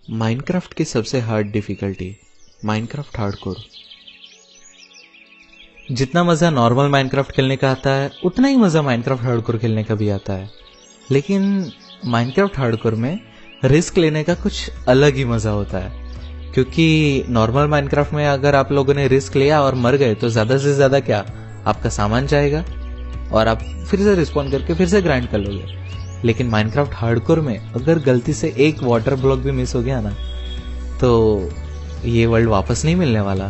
Minecraft की सबसे hard difficulty Minecraft hardcore. जितना मजा नॉर्मल माइनक्राफ्ट खेलने का आता है उतना ही मजा माइनक्राफ्ट हार्डकोर खेलने का भी आता है, लेकिन माइनक्राफ्ट हार्डकोर में रिस्क लेने का कुछ अलग ही मजा होता है। क्योंकि नॉर्मल माइनक्राफ्ट में अगर आप लोगों ने रिस्क लिया और मर गए तो ज्यादा से ज्यादा क्या आपका सामान जाएगा और आप फिर से रिस्पॉन्ड करके फिर से ग्राइंड कर लोगे। लेकिन माइनक्राफ्ट हार्डकोर में अगर गलती से एक वाटर ब्लॉक भी मिस हो गया ना तो ये वर्ल्ड वापस नहीं मिलने वाला।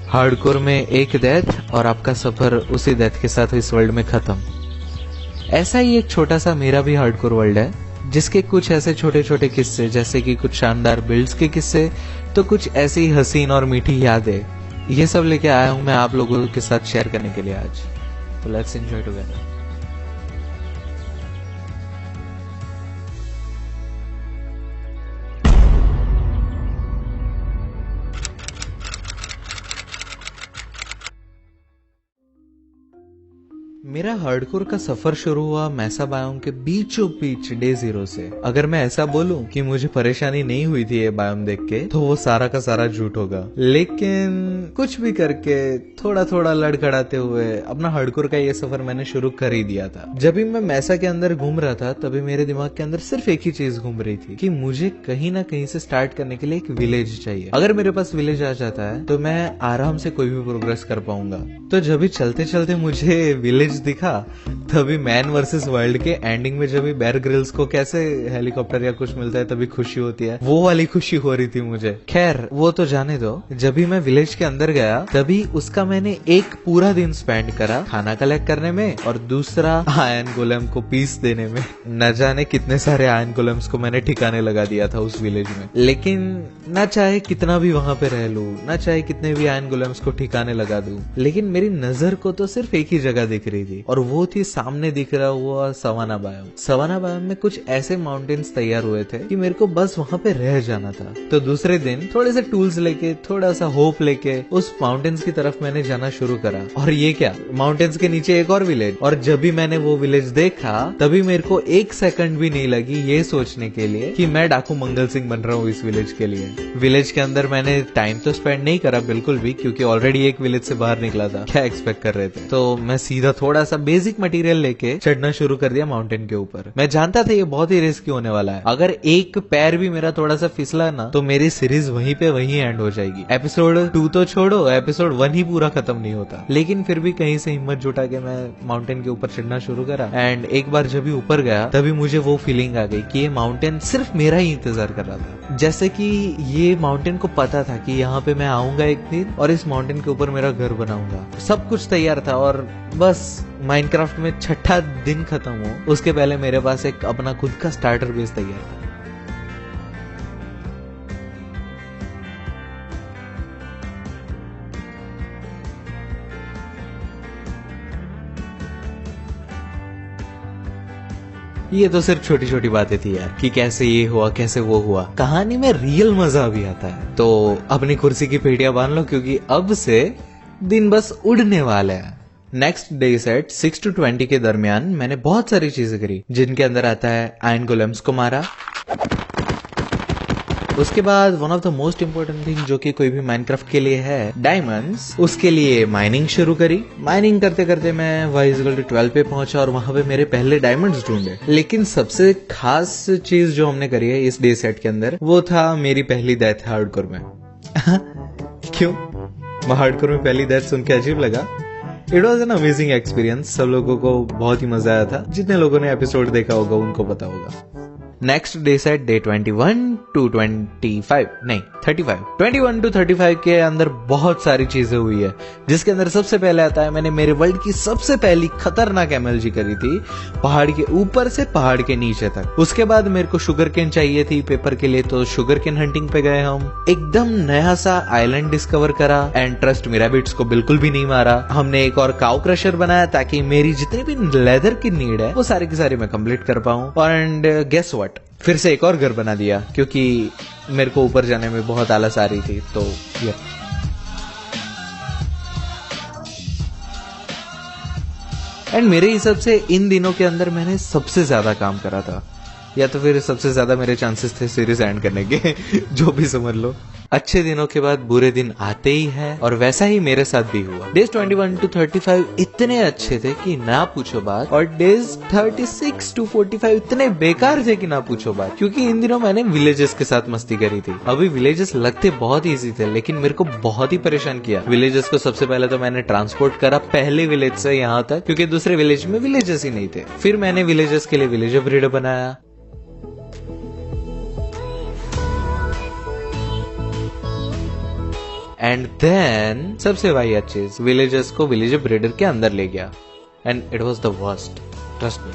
हार्डकोर में एक डेथ और आपका सफर उसी डेथ के साथ इस वर्ल्ड में खत्म। ऐसा ही एक छोटा सा मेरा भी हार्डकोर वर्ल्ड है, जिसके कुछ ऐसे छोटे छोटे किस्से, जैसे कि कुछ शानदार बिल्ड्स के किस्से, तो कुछ ऐसी हसीन और मीठी यादें, ये सब लेके आया हूं मैं आप लोगों के साथ शेयर करने के लिए आज। तो लेट्स एंजॉय टुगेदर। मेरा हार्डकोर का सफर शुरू हुआ मैसा बायोम के बीचों बीच डे 0 से। अगर मैं ऐसा बोलूं कि मुझे परेशानी नहीं हुई थी ये बायोम देख के तो वो सारा का सारा झूठ होगा, लेकिन कुछ भी करके थोड़ा थोड़ा लड़खड़ाते हुए अपना हार्डकोर का ये सफर मैंने शुरू कर ही दिया था। जब भी मैं मैसा के अंदर घूम रहा था तभी मेरे दिमाग के अंदर सिर्फ एक ही चीज घूम रही थी कि मुझे कहीं ना कहीं से स्टार्ट करने के लिए एक विलेज चाहिए। अगर मेरे पास विलेज आ जाता है तो मैं आराम से कोई भी प्रोग्रेस कर पाऊंगा। तो जब भी चलते चलते मुझे विलेज दिखा तभी मैन वर्सेस वर्ल्ड के एंडिंग में जब भी बेयर ग्रिल्स को कैसे हेलीकॉप्टर या कुछ मिलता है तभी खुशी होती है, वो वाली खुशी हो रही थी मुझे। खैर वो तो जाने दो। जब भी मैं विलेज के अंदर गया तभी उसका मैंने एक पूरा दिन स्पेंड करा खाना कलेक्ट करने में और दूसरा आयरन गोलेम को पीस देने में। न जाने कितने सारे आयरन गोलेम्स को मैंने ठिकाने लगा दिया था उस विलेज में। लेकिन न चाहे कितना भी वहां पे रह लूं, न चाहे कितने भी आयरन गोलेम्स को ठिकाने लगा दूं, लेकिन मेरी नजर को तो सिर्फ एक ही जगह दिख रही थी और वो थी सामने दिख रहा हुआ सवाना बायोम। सवाना बायोम में कुछ ऐसे माउंटेन्स तैयार हुए थे कि मेरे को बस वहां पे रह जाना था। तो दूसरे दिन थोड़े से टूल्स लेके, थोड़ा सा होप लेके उस माउंटेन्स की तरफ मैंने जाना शुरू करा। और ये क्या, माउंटेन्स के नीचे एक और विलेज। और जब भी मैंने वो विलेज देखा तभी मेरे को एक सेकंड भी नहीं लगी ये सोचने के लिए कि मैं डाकू मंगल सिंह बन रहा हूँ इस विलेज के लिए। विलेज के अंदर मैंने टाइम तो स्पेंड नहीं करा बिल्कुल भी, क्योंकि ऑलरेडी एक विलेज से बाहर निकला था। क्या एक्सपेक्ट कर रहे थे। तो मैं सीधा थोड़ा सा बेसिक मटेरियल लेके चढ़ना शुरू कर दिया माउंटेन के ऊपर। मैं जानता था ये बहुत ही रिस्की होने वाला है। अगर एक पैर भी मेरा थोड़ा सा फिसला ना तो मेरी सीरीज वहीं पे वहीं एंड हो जाएगी। एपिसोड 2 तो छोड़ो, एपिसोड 1 ही पूरा खत्म नहीं होता। लेकिन फिर भी कहीं से हिम्मत जुटा के मैं माउंटेन के ऊपर चढ़ना शुरू करा। एंड एक बार जब भी ऊपर गया तभी मुझे वो फीलिंग आ गई कि ये माउंटेन सिर्फ मेरा ही इंतजार कर रहा था। जैसे कि ये माउंटेन को पता था कि यहाँ पे मैं आऊंगा एक दिन और इस माउंटेन के ऊपर मेरा घर बनाऊंगा। सब कुछ तैयार था और बस माइनक्राफ्ट में छठा दिन खत्म हो उसके पहले मेरे पास एक अपना खुद का स्टार्टर बेस तैयार था। ये तो सिर्फ छोटी छोटी बातें थी यार कि कैसे ये हुआ कैसे वो हुआ। कहानी में रियल मजा भी आता है। तो अपनी कुर्सी की पेटियां बांध लो क्योंकि अब से दिन बस उड़ने वाले हैं। नेक्स्ट डे सेट 6 to 20 के दरमियान मैंने बहुत सारी चीजें करी, जिनके अंदर आता है आयरन गोलेम्स को मारा। उसके बाद one of the most important thing जो कि कोई भी माइनक्राफ्ट के लिए है, डायमंड्स। उसके लिए माइनिंग शुरू करी। माइनिंग करते करते मैं y=12 पे पहुंचा और वहां पे मेरे पहले डायमंड्स ढूंढे। लेकिन सबसे खास चीज जो हमने करी है इस डे सेट के अंदर वो था मेरी पहली डेथ हार्डकोर में। क्यों हार्डकोर में पहली डेथ सुन के अजीब लगा? It was an amazing experience. सब लोगों को बहुत ही मजा आया था। जितने लोगों ने एपिसोड देखा होगा उनको पता होगा। Next day set day 21 to 25 नहीं 35 21 to 35 के अंदर बहुत सारी चीजें हुई है, जिसके अंदर सबसे पहले आता है मैंने मेरे वर्ल्ड की सबसे पहली खतरनाक एमएलजी करी थी, पहाड़ के ऊपर से पहाड़ के नीचे तक। उसके बाद मेरे को शुगर केन चाहिए थी पेपर के लिए, तो शुगर केन हंटिंग पे गए हम। एकदम नया सा आइलैंड डिस्कवर करा एंड ट्रस्ट मी रैबिट्स को बिल्कुल भी नहीं मारा। हमने एक और काउ क्रशर बनाया ताकि मेरी जितनी भी लेदर की नीड है वो सारी की सारी मैं कंप्लीट कर पाऊं। एंड गेस व्हाट, फिर से एक और घर बना दिया क्योंकि मेरे को ऊपर जाने में बहुत आलस आ रही थी। तो ये एंड मेरे हिसाब से इन दिनों के अंदर मैंने सबसे ज्यादा काम करा था। या तो फिर सबसे ज्यादा मेरे चांसेस थे सीरीज एंड करने के जो भी समझ लो। अच्छे दिनों के बाद बुरे दिन आते ही है और वैसा ही मेरे साथ भी हुआ। डेज 21 to 35 इतने अच्छे थे कि ना पूछो बात, और डेज 36 to 45 इतने बेकार थे कि ना पूछो बात, क्योंकि इन दिनों मैंने विलेजेस के साथ मस्ती करी थी। अभी विलेजेस लगते बहुत इजी थे लेकिन मेरे को बहुत ही परेशान किया। विलेजेस को सबसे पहले तो मैंने ट्रांसपोर्ट करा पहले विलेज से यहाँ तक, क्योंकि दूसरे विलेज में विलेजेस ही नहीं थे। फिर मैंने विलेजेस के लिए विलेज ब्रीडर बनाया। एंड देन सबसे वाहियात चीज, विलेजर्स को विलेज ब्रीडर के अंदर ले गया and it was the worst, trust me.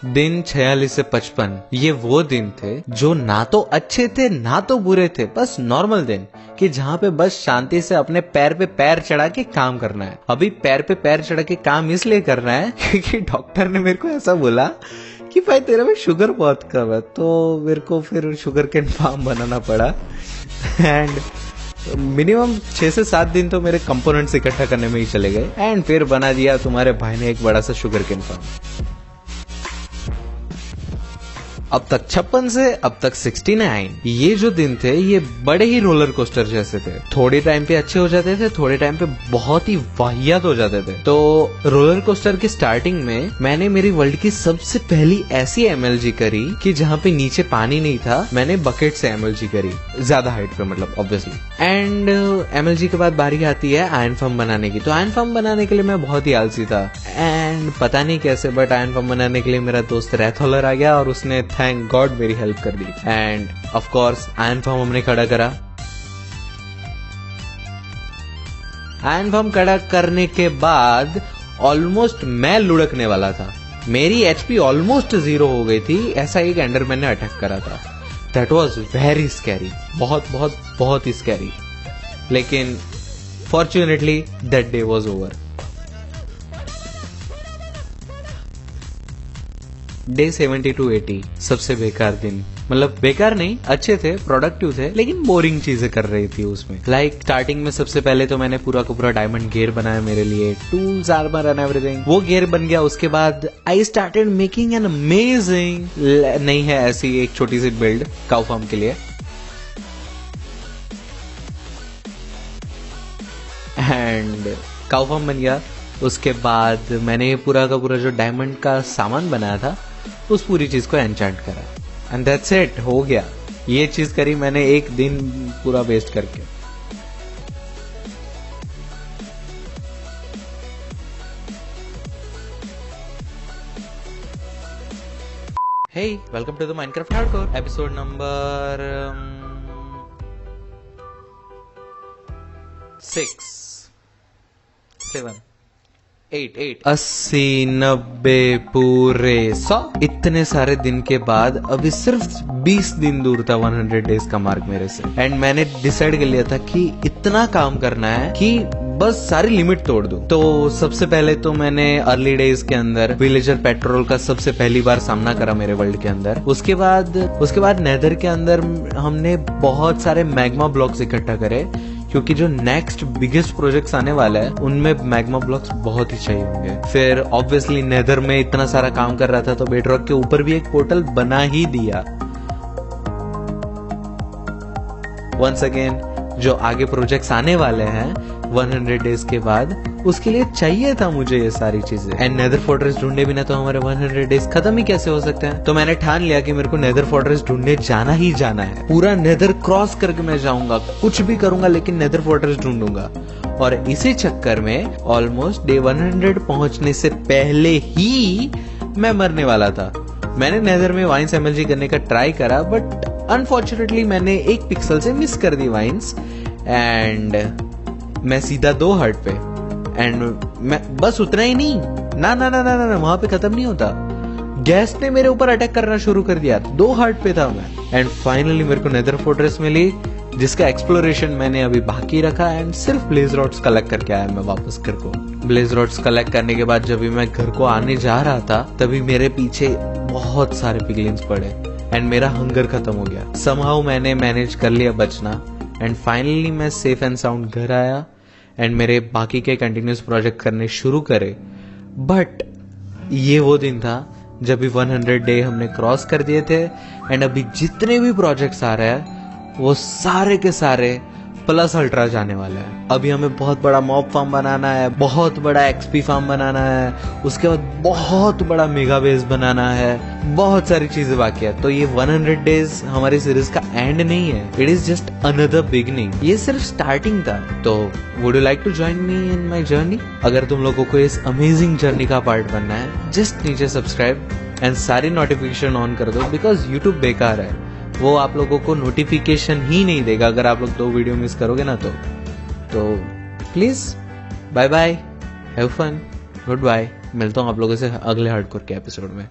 दिन 46 से 55 ये वो दिन थे जो ना तो अच्छे थे ना तो बुरे थे, बस नॉर्मल दिन कि जहाँ पे बस शांति से अपने पैर पे पैर चढ़ा के काम करना है। अभी पैर पे पैर चढ़ा के काम इसलिए करना है क्योंकि डॉक्टर ने मेरे को ऐसा बोला कि भाई तेरे में शुगर बहुत कम है, तो मेरे को फिर शुगर केन फार्म बनाना पड़ा। एंड मिनिमम 6 से 7 दिन तो मेरे कंपोनेंट्स इकट्ठा करने में ही चले गए एंड फिर बना दिया तुम्हारे भाई ने एक बड़ा सा शुगर केन फार्म। अब तक 56 से अब तक 69 ये जो दिन थे ये बड़े ही रोलर कोस्टर जैसे थे। थोड़े टाइम पे अच्छे हो जाते थे, थोड़े टाइम पे बहुत ही वाहियात हो जाते थे। तो रोलर कोस्टर की स्टार्टिंग में मैंने मेरी वर्ल्ड की सबसे पहली ऐसी एमएलजी करी कि जहाँ पे नीचे पानी नहीं था, मैंने बकेट से एमएलजी करी, ज्यादा हाइट पे मतलब ऑब्वियसली। एंड एमएलजी के बाद बारी आती है आयरन फर्म बनाने की। तो आयरन फर्म बनाने के लिए मैं बहुत ही आलसी था एंड पता नहीं कैसे बट आयरन फर्म बनाने के लिए मेरा दोस्त रैथोलर आ गया और उसने थैंक गॉड मेरी हेल्प कर दी। And of course iron firm हमने खड़ा करा। आयरन फर्म खड़ा करने के बाद ऑलमोस्ट मैं लुढ़कने वाला था, मेरी एचपी ऑलमोस्ट 0 हो गई थी, ऐसा एक एंडरमैन ने अटैक करा था। दैट वाज वेरी स्कैरी, बहुत बहुत बहुत ही स्कैरी। लेकिन fortunately that day was over. Day 70 to 80 सबसे बेकार दिन, मतलब बेकार नहीं, अच्छे थे, प्रोडक्टिव थे, लेकिन बोरिंग चीजें कर रही थी उसमें। लाइक स्टार्टिंग में सबसे पहले तो मैंने पूरा का पूरा डायमंड गियर बनाया मेरे लिए, टूल्स, आर्मर एंड एवरीथिंग। वो गियर बन गया। उसके बाद I started making an amazing, नहीं है ऐसी एक छोटी सी बिल्ड काउ फार्म के लिए। एंड काउ फार्म बन गया। उसके बाद मैंने पूरा का पूरा जो डायमंड का सामान बनाया था उस पूरी चीज को एन्चेंट करा एंड दैट्स इट, हो गया। ये चीज करी मैंने एक दिन पूरा वेस्ट करके। Hey, welcome to the Minecraft hardcore episode number 6 7 8 80 90 पूरे 100 इतने सारे दिन के बाद अभी सिर्फ 20 दिन दूर था 100 डेज का मार्क मेरे से। एंड मैंने डिसाइड कर लिया था कि इतना काम करना है कि बस सारी लिमिट तोड़ दूं। तो सबसे पहले तो मैंने अर्ली डेज के अंदर विलेजर पेट्रोल का सबसे पहली बार सामना करा मेरे वर्ल्ड के अंदर। उसके बाद नेदर के अंदर हमने बहुत सारे मैग्मा ब्लॉक्स इकट्ठा करे, क्योंकि जो नेक्स्ट बिगेस्ट प्रोजेक्ट्स आने वाला है उनमें मैग्मा ब्लॉक्स बहुत ही चाहिए होंगे। फिर ऑब्वियसली नेदर में इतना सारा काम कर रहा था तो बेडरॉक के ऊपर भी एक पोर्टल बना ही दिया। वंस अगेन जो आगे प्रोजेक्ट्स आने वाले हैं 100 डेज के बाद, उसके लिए चाहिए था मुझे ये सारी चीजें। एंड नेदर फोर्ट्रेस ढूंढने बिना तो हमारे 100 डेज खत्म ही कैसे हो सकते हैं। तो मैंने ठान लिया कि मेरे को नेदर फोर्ट्रेस ढूंढने जाना ही जाना है। पूरा नेदर क्रॉस करके मैं जाऊंगा, कुछ भी करूंगा लेकिन नेदर फोर्ट्रेस ढूंढूंगा। और इसी चक्कर में ऑलमोस्ट डे 100 पहुंचने से पहले ही मैं मरने वाला था। मैंने नेदर में वाइन्स एमएलजी करने का ट्राई करा बट अनफॉर्चुनेटली मैंने एक पिक्सल से मिस कर दी वाइन्स एंड मैं सीधा 2 हार्ट पे। एंड मैं बस उतना ही नहीं, ना ना ना ना ना, वहां पे खत्म नहीं होता। गैस ने मेरे ऊपर अटैक करना शुरू कर दिया। 2 हार्ट पे था मैं। एंड फाइनली मेरे को नेदर फोर्ट्रेस मिली जिसका एक्सप्लोरेशन मैंने अभी बाकी रखा एंड सिर्फ ब्लेज रॉड्स कलेक्ट करके आया मैं वापस घर को। ब्लेज रॉड्स कलेक्ट करने के बाद जब भी मैं घर को आने जा रहा था तभी मेरे पीछे बहुत सारे पिगलिन्स पड़े एंड मेरा हंगर खत्म हो गया। समहाउ मैंने मैनेज कर लिया बचना एंड फाइनली मैं सेफ एंड साउंड घर आया एंड मेरे बाकी के कंटिन्यूस प्रोजेक्ट करने शुरू करे। बट ये वो दिन था जब भी 100 डे हमने क्रॉस कर दिए थे एंड अभी जितने भी प्रोजेक्ट्स आ रहे हैं वो सारे के सारे प्लस अल्ट्रा जाने वाले हैं। अभी हमें बहुत बड़ा मॉब फार्म बनाना है, बहुत बड़ा एक्सपी फार्म बनाना है, उसके बाद बहुत बड़ा मेगा बेस बनाना है, बहुत सारी चीजें बाकी है। तो ये 100 डेज हमारी सीरीज का एंड नहीं है, it is just another beginning. ये सिर्फ स्टार्टिंग था। तो would you like to join me in my journey? अगर तुम लोगों को इस अमेजिंग जर्नी का पार्ट बनना है, जस्ट नीचे सब्सक्राइब एंड सारी नोटिफिकेशन ऑन कर दो, बिकॉज यूट्यूब बेकार है, वो आप लोगों को नोटिफिकेशन ही नहीं देगा अगर आप लोग 2 वीडियो मिस करोगे ना। तो please bye bye, have fun, goodbye. मिलता हूँ आप लोगों से अगले हार्डकोर के एपिसोड में।